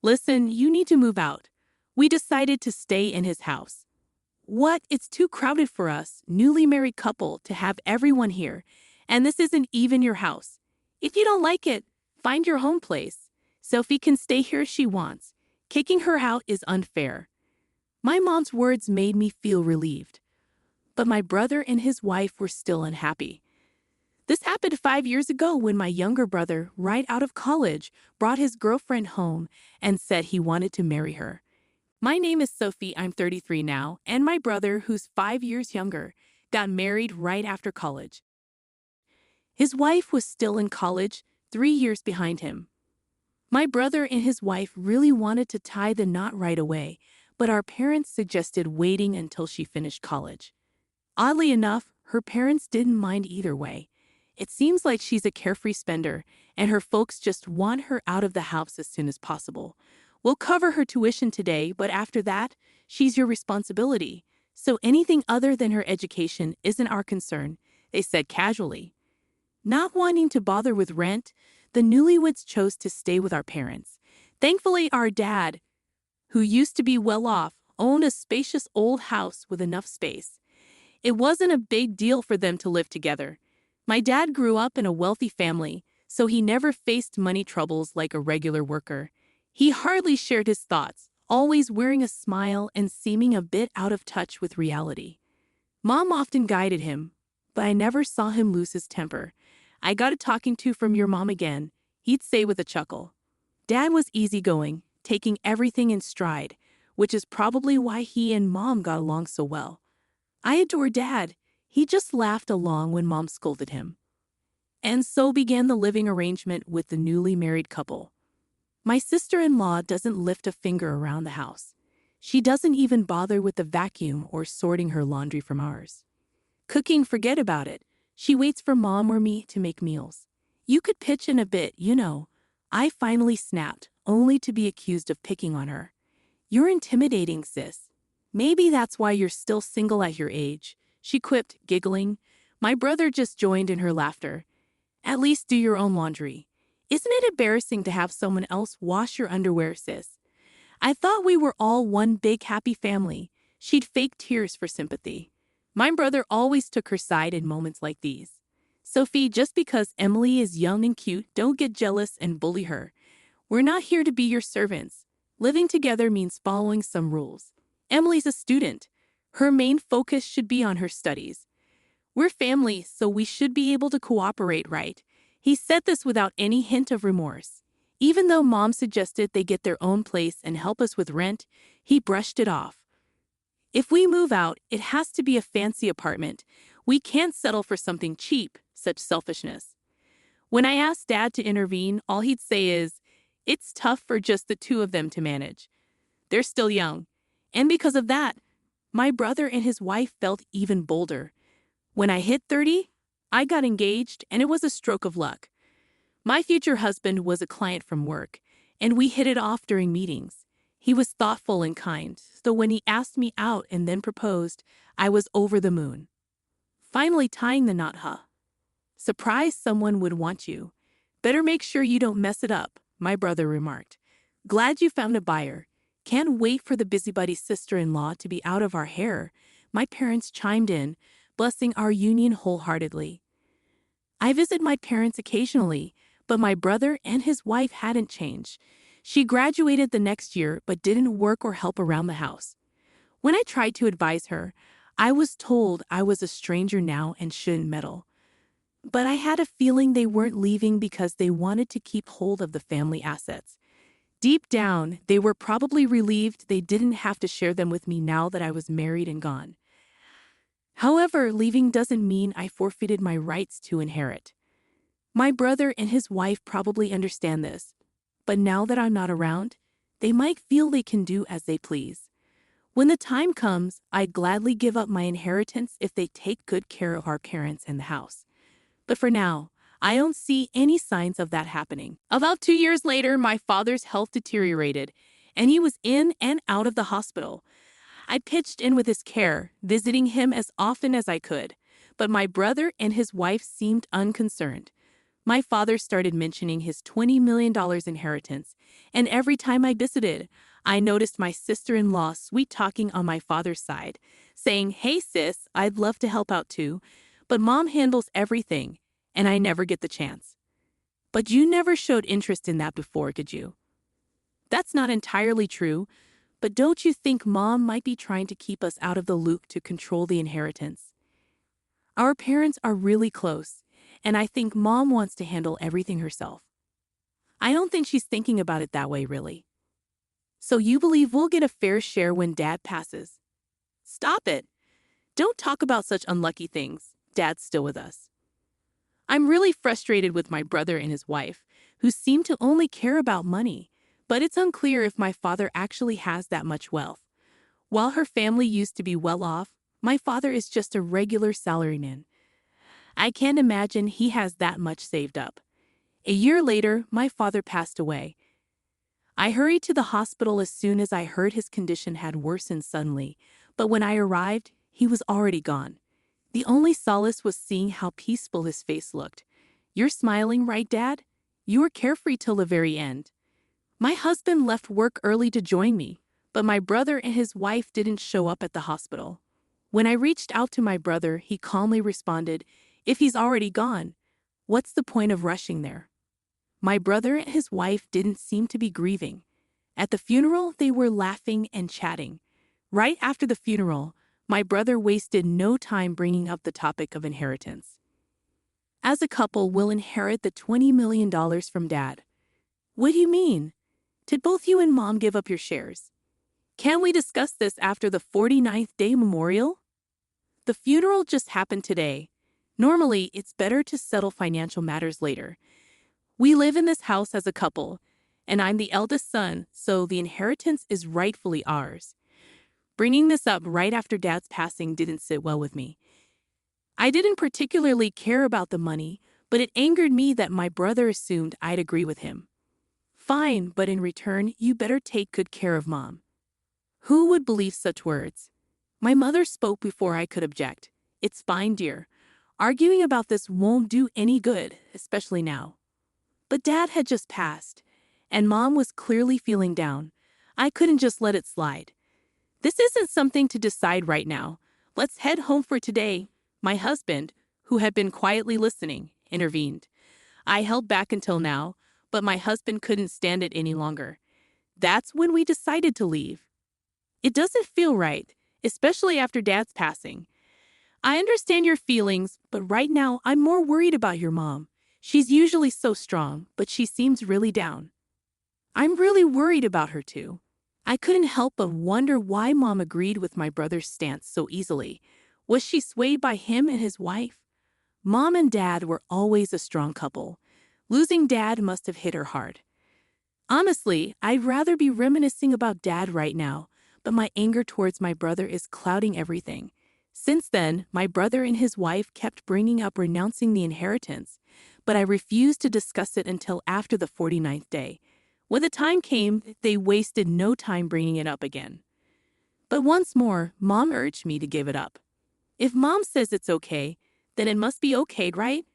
Listen, you need to move out. We decided to stay in his house. What? It's too crowded for us, newly married couple, to have everyone here. And this isn't even your house. If you don't like it, find your home place. Sophie can stay here if she wants. Kicking her out is unfair. My mom's words made me feel relieved. But my brother and his wife were still unhappy. This happened 5 years ago when my younger brother, right out of college, brought his girlfriend home and said he wanted to marry her. My name is Sophie, I'm 33 now, and my brother, who's 5 years younger, got married right after college. His wife was still in college, 3 years behind him. My brother and his wife really wanted to tie the knot right away, but our parents suggested waiting until she finished college. Oddly enough, her parents didn't mind either way. It seems like she's a carefree spender, and her folks just want her out of the house as soon as possible. We'll cover her tuition today, but after that, she's your responsibility. So anything other than her education isn't our concern, they said casually. Not wanting to bother with rent, the newlyweds chose to stay with our parents. Thankfully, our dad, who used to be well off, owned a spacious old house with enough space. It wasn't a big deal for them to live together. My dad grew up in a wealthy family, so he never faced money troubles like a regular worker. He hardly shared his thoughts, always wearing a smile and seeming a bit out of touch with reality. Mom often guided him, but I never saw him lose his temper. "I got a talking to from your mom again," he'd say with a chuckle. Dad was easygoing, taking everything in stride, which is probably why he and Mom got along so well. I adore Dad. He just laughed along when Mom scolded him. And so began the living arrangement with the newly married couple. My sister-in-law doesn't lift a finger around the house. She doesn't even bother with the vacuum or sorting her laundry from ours. Cooking, forget about it. She waits for Mom or me to make meals. You could pitch in a bit, you know. I finally snapped, only to be accused of picking on her. "You're intimidating, sis. Maybe that's why you're still single at your age," she quipped, giggling. My brother just joined in her laughter. "At least do your own laundry. Isn't it embarrassing to have someone else wash your underwear, sis? I thought we were all one big happy family." She'd fake tears for sympathy. My brother always took her side in moments like these. "Sophie, just because Emily is young and cute, don't get jealous and bully her. We're not here to be your servants. Living together means following some rules. Emily's a student. Her main focus should be on her studies. We're family, so we should be able to cooperate, right?" He said this without any hint of remorse. Even though Mom suggested they get their own place and help us with rent, he brushed it off. "If we move out, it has to be a fancy apartment. We can't settle for something cheap," such selfishness. When I asked Dad to intervene, all he'd say is, "It's tough for just the two of them to manage. They're still young." And because of that, my brother and his wife felt even bolder. When I hit 30, I got engaged, and it was a stroke of luck. My future husband was a client from work, and we hit it off during meetings. He was thoughtful and kind, so when he asked me out and then proposed, I was over the moon. Finally tying the knot, huh? Surprised someone would want you. "Better make sure you don't mess it up," my brother remarked. "Glad you found a buyer. Can't wait for the busybody sister-in-law to be out of our hair." My parents chimed in, blessing our union wholeheartedly. I visit my parents occasionally, but my brother and his wife hadn't changed. She graduated the next year but didn't work or help around the house. When I tried to advise her, I was told I was a stranger now and shouldn't meddle. But I had a feeling they weren't leaving because they wanted to keep hold of the family assets. Deep down, they were probably relieved they didn't have to share them with me now that I was married and gone. However, leaving doesn't mean I forfeited my rights to inherit. My brother and his wife probably understand this, but now that I'm not around, they might feel they can do as they please. When the time comes, I'd gladly give up my inheritance if they take good care of our parents and the house. But for now, I don't see any signs of that happening. About 2 years later, my father's health deteriorated, and he was in and out of the hospital. I pitched in with his care, visiting him as often as I could, but my brother and his wife seemed unconcerned. My father started mentioning his $20 million inheritance, and every time I visited, I noticed my sister-in-law sweet-talking on my father's side, saying, "Hey sis, I'd love to help out too, but mom handles everything, and I never get the chance." But you never showed interest in that before, could you? That's not entirely true, but don't you think mom might be trying to keep us out of the loop to control the inheritance? Our parents are really close, and I think mom wants to handle everything herself. I don't think she's thinking about it that way, really. So you believe we'll get a fair share when Dad passes? Stop it. Don't talk about such unlucky things. Dad's still with us. I'm really frustrated with my brother and his wife, who seem to only care about money, but it's unclear if my father actually has that much wealth. While her family used to be well off, my father is just a regular salaryman. I can't imagine he has that much saved up. A year later, my father passed away. I hurried to the hospital as soon as I heard his condition had worsened suddenly, but when I arrived, he was already gone. The only solace was seeing how peaceful his face looked. "You're smiling, right, Dad? You were carefree till the very end." My husband left work early to join me, but my brother and his wife didn't show up at the hospital. When I reached out to my brother, he calmly responded, "If he's already gone, what's the point of rushing there?" My brother and his wife didn't seem to be grieving. At the funeral, they were laughing and chatting. Right after the funeral, my brother wasted no time bringing up the topic of inheritance. As a couple, we'll inherit the $20 million from Dad. What do you mean? Did both you and Mom give up your shares? Can we discuss this after the 49th day memorial? The funeral just happened today. Normally, it's better to settle financial matters later. We live in this house as a couple, and I'm the eldest son, so the inheritance is rightfully ours. Bringing this up right after Dad's passing didn't sit well with me. I didn't particularly care about the money, but it angered me that my brother assumed I'd agree with him. Fine, but in return, you better take good care of Mom. Who would believe such words? My mother spoke before I could object. "It's fine, dear. Arguing about this won't do any good, especially now." But Dad had just passed, and Mom was clearly feeling down. I couldn't just let it slide. "This isn't something to decide right now. Let's head home for today." My husband, who had been quietly listening, intervened. I held back until now, but my husband couldn't stand it any longer. That's when we decided to leave. "It doesn't feel right, especially after Dad's passing. I understand your feelings, but right now I'm more worried about your mom. She's usually so strong, but she seems really down." I'm really worried about her too. I couldn't help but wonder why Mom agreed with my brother's stance so easily. Was she swayed by him and his wife? Mom and Dad were always a strong couple. Losing Dad must have hit her hard. Honestly, I'd rather be reminiscing about Dad right now, but my anger towards my brother is clouding everything. Since then, my brother and his wife kept bringing up renouncing the inheritance, but I refused to discuss it until after the 49th day. When the time came, they wasted no time bringing it up again. But once more, Mom urged me to give it up. If Mom says it's okay, then it must be okay, right?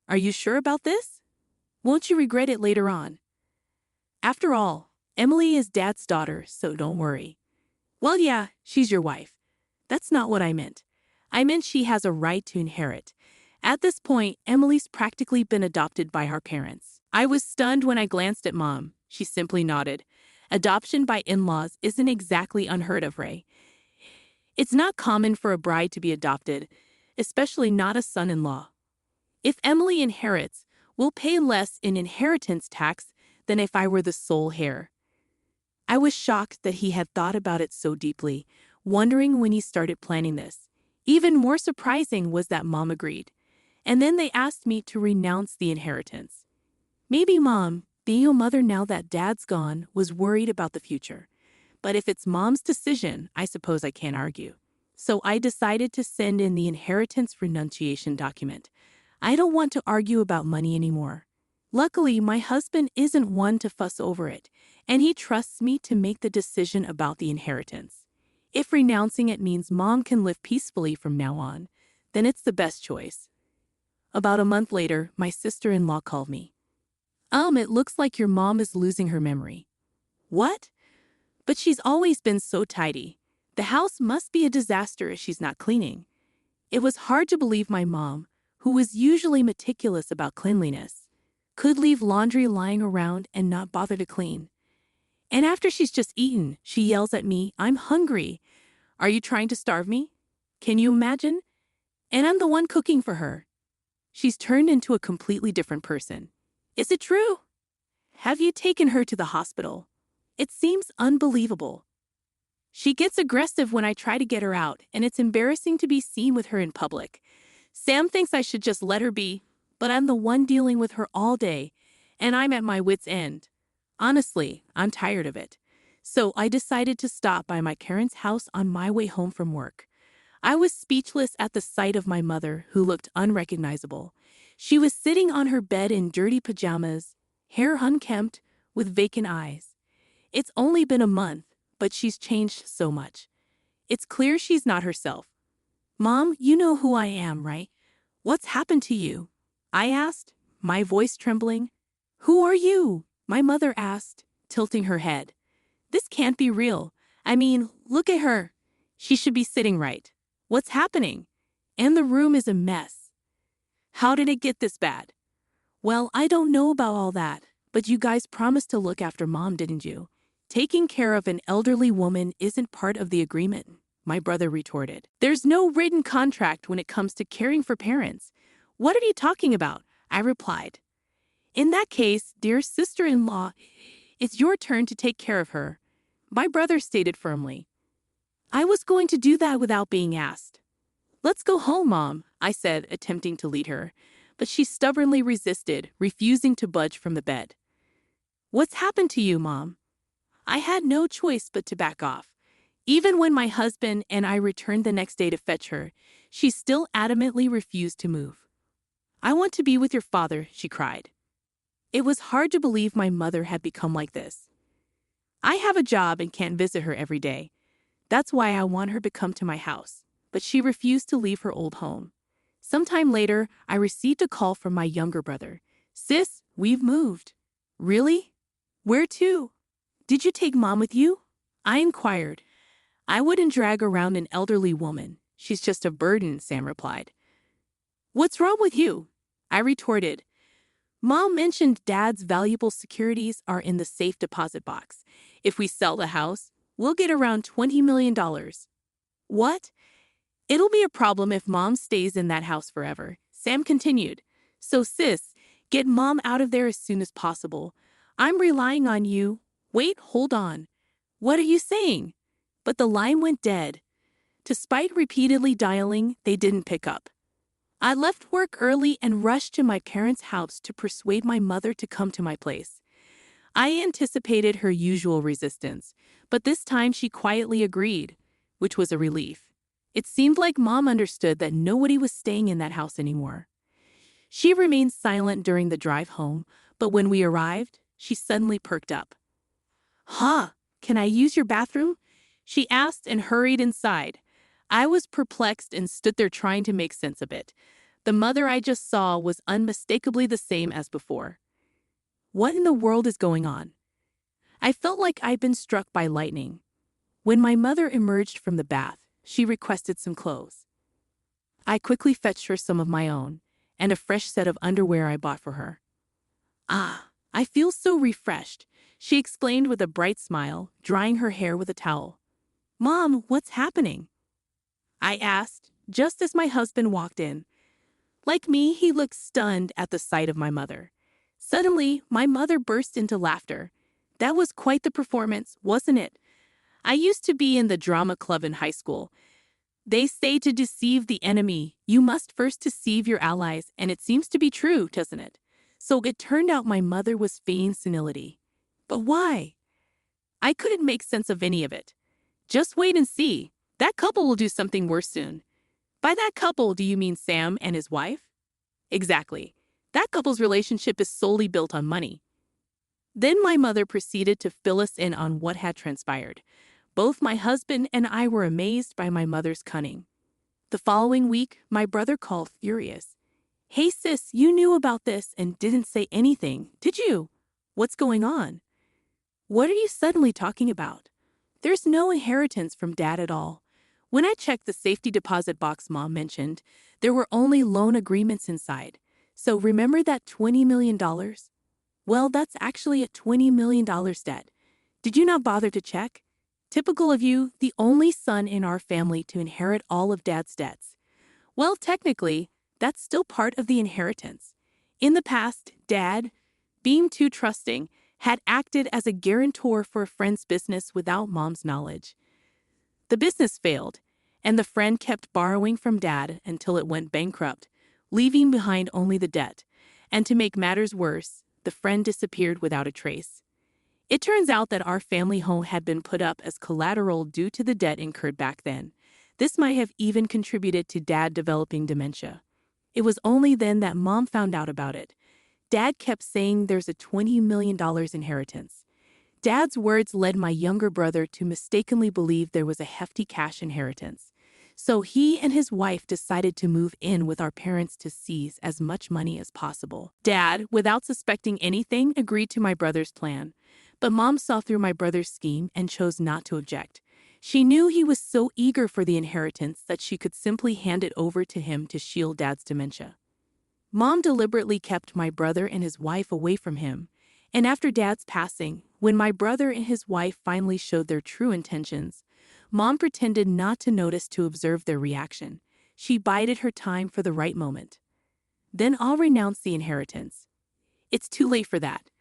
Are you sure about this? Won't you regret it later on? After all, Emily is Dad's daughter, so don't worry. Well, yeah, she's your wife. That's not what I meant. I meant she has a right to inherit. At this point, Emily's practically been adopted by her parents. I was stunned when I glanced at Mom. She simply nodded. Adoption by in-laws isn't exactly unheard of, Ray. It's not common for a bride to be adopted, especially not a son-in-law. If Emily inherits, we'll pay less in inheritance tax than if I were the sole heir. I was shocked that he had thought about it so deeply, wondering when he started planning this. Even more surprising was that Mom agreed. And then they asked me to renounce the inheritance. Maybe Mom, being a mother now that Dad's gone, was worried about the future. But if it's Mom's decision, I suppose I can't argue. So I decided to send in the inheritance renunciation document. I don't want to argue about money anymore. Luckily, my husband isn't one to fuss over it, and he trusts me to make the decision about the inheritance. If renouncing it means Mom can live peacefully from now on, then it's the best choice. About a month later, my sister-in-law called me. It looks like your mom is losing her memory. What? But she's always been so tidy. The house must be a disaster if she's not cleaning. It was hard to believe my mom, who was usually meticulous about cleanliness, could leave laundry lying around and not bother to clean. And after she's just eaten, she yells at me, "I'm hungry. Are you trying to starve me?" Can you imagine? And I'm the one cooking for her. She's turned into a completely different person. Is it true? Have you taken her to the hospital? It seems unbelievable. She gets aggressive when I try to get her out, and it's embarrassing to be seen with her in public. Sam thinks I should just let her be, but I'm the one dealing with her all day, and I'm at my wit's end. Honestly, I'm tired of it. So I decided to stop by my parents' house on my way home from work. I was speechless at the sight of my mother, who looked unrecognizable. She was sitting on her bed in dirty pajamas, hair unkempt, with vacant eyes. It's only been a month, but she's changed so much. It's clear she's not herself. "Mom, you know who I am, right? What's happened to you?" I asked, my voice trembling. "Who are you?" my mother asked, tilting her head. "This can't be real. I mean, look at her. She should be sitting right. What's happening? And the room is a mess. How did it get this bad?" "Well, I don't know about all that, but you guys promised to look after Mom, didn't you?" "Taking care of an elderly woman isn't part of the agreement," my brother retorted. "There's no written contract when it comes to caring for parents." "What are you talking about?" I replied. "In that case, dear sister-in-law, it's your turn to take care of her," my brother stated firmly. "I was going to do that without being asked." "Let's go home, Mom," I said, attempting to lead her, but she stubbornly resisted, refusing to budge from the bed. "What's happened to you, Mom?" I had no choice but to back off. Even when my husband and I returned the next day to fetch her, she still adamantly refused to move. "I want to be with your father," she cried. It was hard to believe my mother had become like this. "I have a job and can't visit her every day. That's why I want her to come to my house." But she refused to leave her old home. Sometime later, I received a call from my younger brother. "Sis, we've moved." "Really? Where to?" "Did you take Mom with you?" I inquired. "I wouldn't drag around an elderly woman. She's just a burden," Sam replied. "What's wrong with you?" I retorted. "Mom mentioned Dad's valuable securities are in the safe deposit box. If we sell the house, we'll get around $20 million. "What? It'll be a problem if Mom stays in that house forever," Sam continued. "So sis, get Mom out of there as soon as possible. I'm relying on you." "Wait, hold on. What are you saying?" But the line went dead. Despite repeatedly dialing, they didn't pick up. I left work early and rushed to my parents' house to persuade my mother to come to my place. I anticipated her usual resistance, but this time she quietly agreed, which was a relief. It seemed like Mom understood that nobody was staying in that house anymore. She remained silent during the drive home, but when we arrived, she suddenly perked up. "Huh, can I use your bathroom?" she asked and hurried inside. I was perplexed and stood there trying to make sense of it. The mother I just saw was unmistakably the same as before. What in the world is going on? I felt like I'd been struck by lightning. When my mother emerged from the bath, she requested some clothes. I quickly fetched her some of my own, and a fresh set of underwear I bought for her. "Ah, I feel so refreshed," she exclaimed with a bright smile, drying her hair with a towel. "Mom, what's happening?" I asked, just as my husband walked in. Like me, he looked stunned at the sight of my mother. Suddenly, my mother burst into laughter. "That was quite the performance, wasn't it? I used to be in the drama club in high school. They say to deceive the enemy, you must first deceive your allies, and it seems to be true, doesn't it?" So it turned out my mother was feigning senility. But why? I couldn't make sense of any of it. "Just wait and see. That couple will do something worse soon." "By that couple, do you mean Sam and his wife?" "Exactly. That couple's relationship is solely built on money." Then my mother proceeded to fill us in on what had transpired. Both my husband and I were amazed by my mother's cunning. The following week, my brother called furious. Hey sis, you knew about this and didn't say anything, did you? What's going on? What are you suddenly talking about? There's no inheritance from Dad at all. When I checked the safety deposit box Mom mentioned, there were only loan agreements inside. So remember that $20 million? Well, that's actually a $20 million debt. Did you not bother to check? Typical of you, the only son in our family to inherit all of Dad's debts. Well, technically, that's still part of the inheritance. In the past, Dad, being too trusting, had acted as a guarantor for a friend's business without Mom's knowledge. The business failed, and the friend kept borrowing from Dad until it went bankrupt, leaving behind only the debt. And to make matters worse, the friend disappeared without a trace. It turns out that our family home had been put up as collateral due to the debt incurred back then. This might have even contributed to Dad developing dementia. It was only then that Mom found out about it. Dad kept saying there's a $20 million inheritance. Dad's words led my younger brother to mistakenly believe there was a hefty cash inheritance. So he and his wife decided to move in with our parents to seize as much money as possible. Dad, without suspecting anything, agreed to my brother's plan. But Mom saw through my brother's scheme and chose not to object. She knew he was so eager for the inheritance that she could simply hand it over to him to shield Dad's dementia. Mom deliberately kept my brother and his wife away from him, and after Dad's passing, when my brother and his wife finally showed their true intentions, Mom pretended not to notice to observe their reaction. She bided her time for the right moment. Then I'll renounce the inheritance. It's too late for that.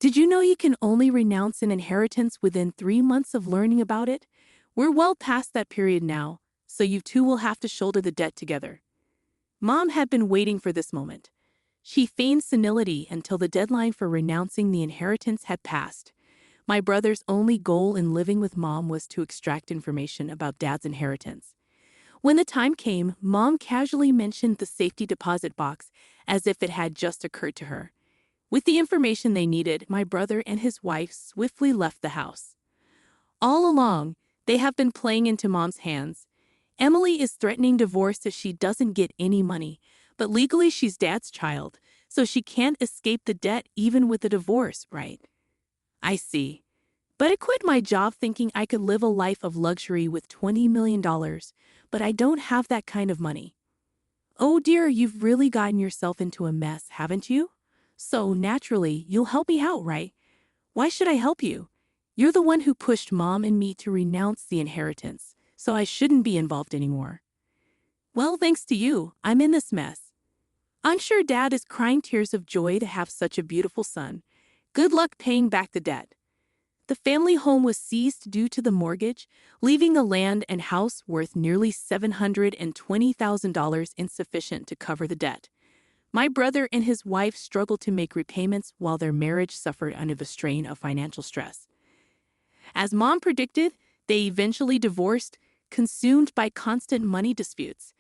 Did you know you can only renounce an inheritance within 3 months of learning about it? We're well past that period now, so you two will have to shoulder the debt together. Mom had been waiting for this moment. She feigned senility until the deadline for renouncing the inheritance had passed. My brother's only goal in living with Mom was to extract information about Dad's inheritance. When the time came, Mom casually mentioned the safety deposit box as if it had just occurred to her. With the information they needed, my brother and his wife swiftly left the house. All along, they have been playing into Mom's hands. Emily is threatening divorce if she doesn't get any money, but legally she's Dad's child, so she can't escape the debt even with a divorce, right? I see. But I quit my job thinking I could live a life of luxury with $20 million, but I don't have that kind of money. Oh dear, you've really gotten yourself into a mess, haven't you? So naturally, you'll help me out, right? Why should I help you? You're the one who pushed Mom and me to renounce the inheritance, so I shouldn't be involved anymore. Well, thanks to you, I'm in this mess. I'm sure Dad is crying tears of joy to have such a beautiful son. Good luck paying back the debt. The family home was seized due to the mortgage, leaving the land and house worth nearly $720,000 insufficient to cover the debt. My brother and his wife struggled to make repayments while their marriage suffered under the strain of financial stress. As Mom predicted, they eventually divorced, consumed by constant money disputes.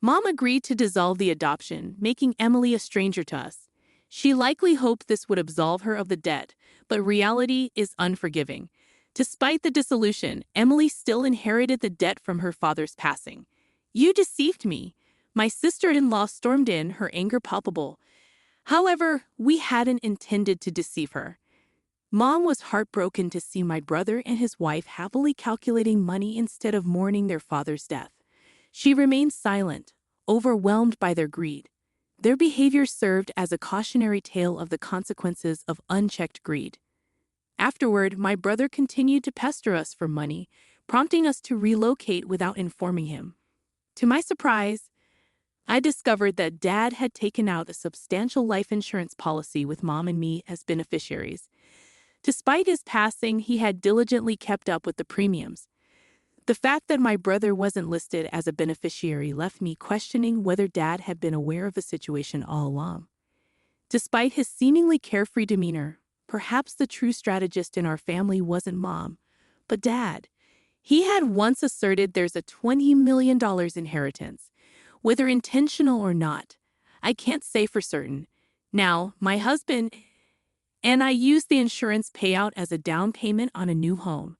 Mom agreed to dissolve the adoption, making Emily a stranger to us. She likely hoped this would absolve her of the debt, but reality is unforgiving. Despite the dissolution, Emily still inherited the debt from her father's passing. You deceived me. My sister-in-law stormed in, her anger palpable. However, we hadn't intended to deceive her. Mom was heartbroken to see my brother and his wife happily calculating money instead of mourning their father's death. She remained silent, overwhelmed by their greed. Their behavior served as a cautionary tale of the consequences of unchecked greed. Afterward, my brother continued to pester us for money, prompting us to relocate without informing him. To my surprise, I discovered that Dad had taken out a substantial life insurance policy with Mom and me as beneficiaries. Despite his passing, he had diligently kept up with the premiums. The fact that my brother wasn't listed as a beneficiary left me questioning whether Dad had been aware of the situation all along. Despite his seemingly carefree demeanor, perhaps the true strategist in our family wasn't Mom, but Dad. He had once asserted there's a $20 million inheritance. Whether intentional or not, I can't say for certain. Now, my husband and I used the insurance payout as a down payment on a new home.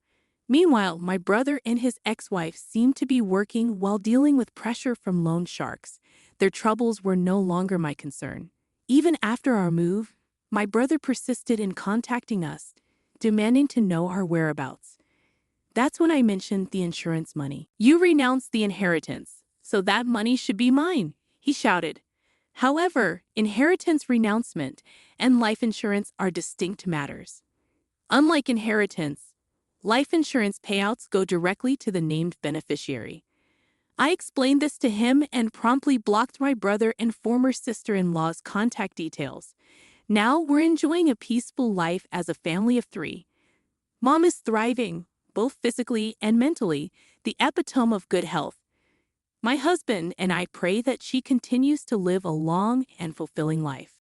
Meanwhile, my brother and his ex-wife seemed to be working while dealing with pressure from loan sharks. Their troubles were no longer my concern. Even after our move, my brother persisted in contacting us, demanding to know our whereabouts. That's when I mentioned the insurance money. "You renounced the inheritance, so that money should be mine," he shouted. However, inheritance renouncement and life insurance are distinct matters. Unlike inheritance, life insurance payouts go directly to the named beneficiary. I explained this to him and promptly blocked my brother and former sister-in-law's contact details. Now we're enjoying a peaceful life as a family of 3. Mom is thriving, both physically and mentally, the epitome of good health. My husband and I pray that she continues to live a long and fulfilling life.